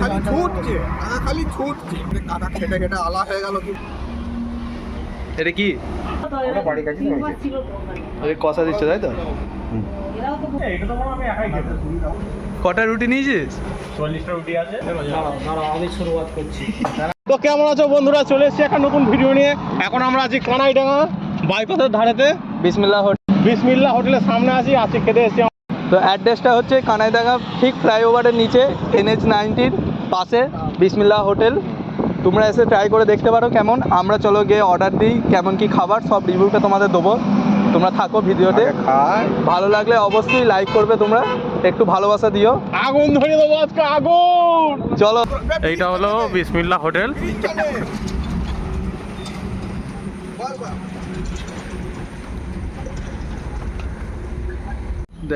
খালি ছুটছে, খালি ছুটছে, কাকা খেটে খেটে আলা হয়ে গেল কি। এটা কি কষা দিচ্ছে তাই তো? কটা রুটি নিয়েছিস? 40টা রুটি আছে। আমি শুরুয়াত করছি। তো কেমন আছো বন্ধুরা, চলে এসেছি একটা নতুন ভিডিও নিয়ে। এখন আমরা আছি কানাইডাঙ্গা বাইপাসের ধারেতে বিসমিল্লাহ হোটেলের সামনে আছি খেতে এসেছি। তো অ্যাড্রেসটা হচ্ছে কানাইডাঙ্গা ঠিক ফ্লাইওভারের নিচে NH-19 পাশে বিসমিল্লাহ হোটেল। তোমরা এসে ট্রাই করে দেখতে পারো কেমন। আমরা চলো গিয়ে অর্ডার দিই, কেমন কি খাবার সব রিভিউটা তোমাদের দেবো। তোমরা থাকো ভিডিওতে, ভালো লাগলে অবশ্যই লাইক করবে, তোমরা একটু ভালোবাসা দিও। আগুন ধরিয়ে দেবো আজকে, আগুন। চলো, এইটা হলো বিসমিল্লাহ হোটেল।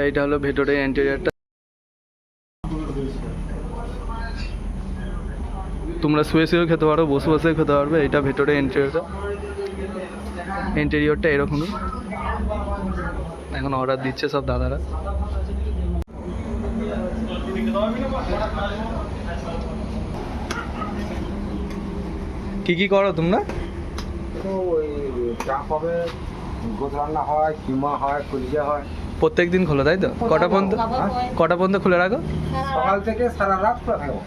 এইটা হলো ভেতরে ইন্টেরিয়রটা। তোমরা শুয়ে শুয়েও খেতে পারো, বসে বসেও খেতে পারবে। এটা ভেতরে ইন্টেরিয়রটা এরকমই। এখন অর্ডার দিচ্ছে সব দাদারা। কি করো তোমরা? তো ওই চাপ হবে, গোদ রান্না হয়, কিমা হয়, কুলিয়া হয়। প্রত্যেক দিন খোলো তাই তো? কটা পর্যন্ত খুলে রাখো? সকাল থেকে সারা রাত খোলা থাকবো।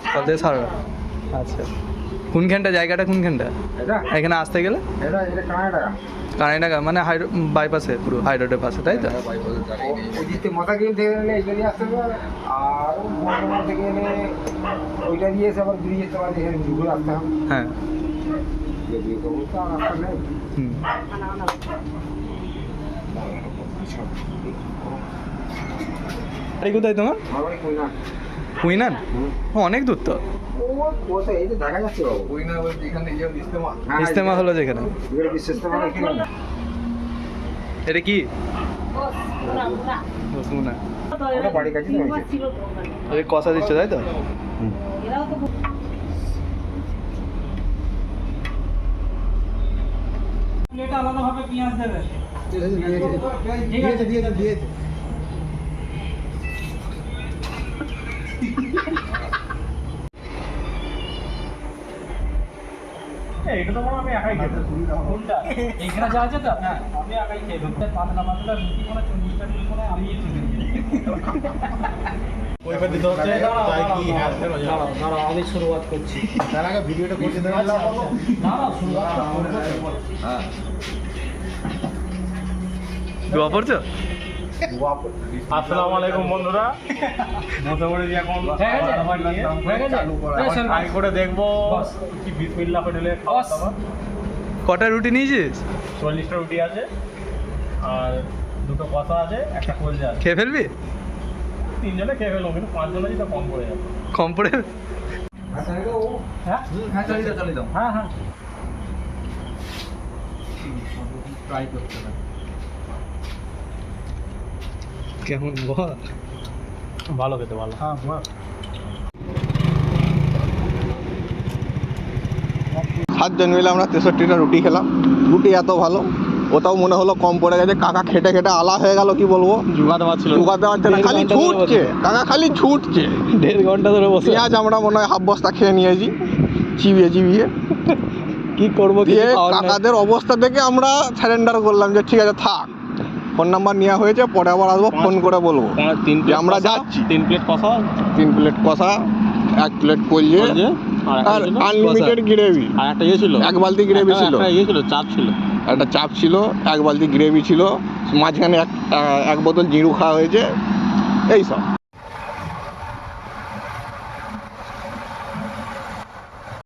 সকাল থেকে সারা রাত। আচ্ছা, কোনখানটা জায়গাটা কোনখানটা? এটা এখানে আসতে গেলে এটা কানাডা কানাইডাঙ্গা মানে বাইপাসে, পুরো হাই রোডের পাশে তাই তো? ওইদিকে মাথা গিয়ে থেকে গেলে এইটা দিয়ে আসতে হবে, আর বর্ধমান থেকে গেলে ওইটা দিয়ে এসে আবার ঘুরিয়ে যেতে পারে, এখানে ঘুরে আসতে হবে। হ্যাঁ। দিয়ে তো বলতে আর রাস্তা নেই। হুম। বাড়ি কোথায় তোমার? আমার বাড়ি খুলনা। কুইনান? অনেক দূর তো। ও তো এই যে দেখা যাচ্ছে বাবু, কুইনা বলতে এখানে এই যে ইস্তেমা। ইস্তেমা হলো যেখানে। এর বিশেষ তো মানে এখানে না। এটা কি? রসুনা। ওটা বাড়ি কাছে না। এই কষা দিচ্ছে তাই তো? এটা আলাদাভাবে পেঁয়াজ দেবে। দিয়েছে। এটা তো আমি একাই খেতে। কোনটা? এইখানে যা আছে তো? হ্যাঁ, আমি একাই খেয়ে ঢুকতে পাতলা রুটি কোনো 40টা রুটি কোনো আমি ওইখানে দিতে হচ্ছে তাই কি দাঁড়াও আমি শুরুয়াত করছি। তার আগে ভিডিওটা করতে দেন। দাঁড়াও শুরুয়াত করব। হ্যাঁ। দোয়া পড়ছো? আসসালামু আলাইকুম বন্ধুরা, বসে পড়েছি এখন ট্রাই করে দেখবো কি বিসমিল্লাহ হোটেলে খাওয়া দাওয়া। কটা রুটি নিয়েছিস? 40টা রুটি আছে, আর দুটো কষা আছে, একটা কলজা আছে। খেয়ে ফেলবি? 3 জনে খেয়ে ফেলবো, কিন্তু 5 জনে যেটা কম পড়ে যাবে। কম পড়ে? হ্যাঁ চলে দাও। হ্যাঁ হ্যাঁ ট্রাই করতে হবে। কেমন বল? ভালো খেতে ভালো। হ্যাঁ বল। 7 জন মিলে আমরা 63টা রুটি খেলাম। রুটি এত ভালো, ওটাও মনে হলো কম পড়ে গেছে। কাকা খেটে খেটে আলা হয়ে গেল, কি বলবো, জুগাতে পারছে না, খালি ছুটছে কাকা, খালি ছুটছে। 1.5 ঘন্টা ধরে বসে। পেঁয়াজ আমরা মনে হয় হাফ বস্তা খেয়ে নিয়েছি, চিবিয়ে কি করবো? দিয়ে কাকাদের অবস্থা দেখে আমরা সারেন্ডার করলাম যে ঠিক আছে থাক। ফোন নাম্বার নেওয়া হয়েছে, পরে আবার আসবো, ফোন করে বলবো যে আমরা যাচ্ছি। 3 প্লেট কষা, 3 প্লেট কষা, 1 প্লেট কলজে, আর আনলিমিটেড গ্রেভি। আর একটা ইয়ে ছিল, 1 বালতি গ্রেভি ছিল, চাপ ছিল, একটা চাপ ছিল, 1 বালতি গ্রেভি ছিল, মাঝখানে এক বোতল জিরু খাওয়া হয়েছে, এই সব।